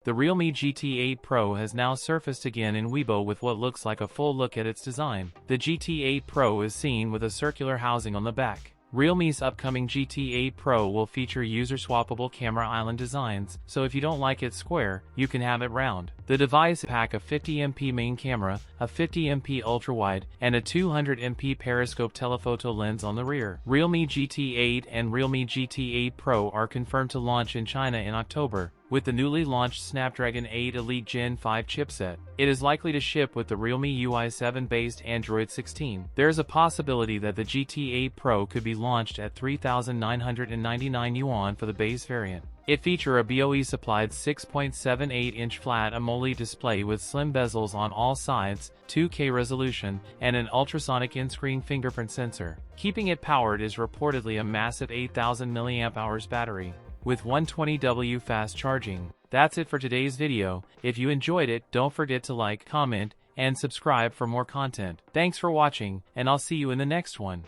The Realme GT8 Pro has now surfaced again in Weibo with what looks like a full look at its design. The GT8 Pro is seen with a circular housing on the back. Realme's upcoming GT8 Pro will feature user-swappable camera island designs, so if you don't like it square, you can have it round. The device packs a 50MP main camera, a 50MP ultrawide, and a 200MP periscope telephoto lens on the rear. Realme GT8 and Realme GT8 Pro are confirmed to launch in China in October, with the newly launched Snapdragon 8 Elite Gen 5 chipset. It is likely to ship with the Realme UI 7-based Android 16. There is a possibility that the GT8 Pro could be launched at 3,999 yuan for the base variant. It features a BOE-supplied 6.78-inch flat AMOLED display with slim bezels on all sides, 2K resolution, and an ultrasonic in-screen fingerprint sensor. Keeping it powered is reportedly a massive 8,000 mAh battery, with 120W fast charging. That's it for today's video. If you enjoyed it, don't forget to like, comment, and subscribe for more content. Thanks for watching, and I'll see you in the next one.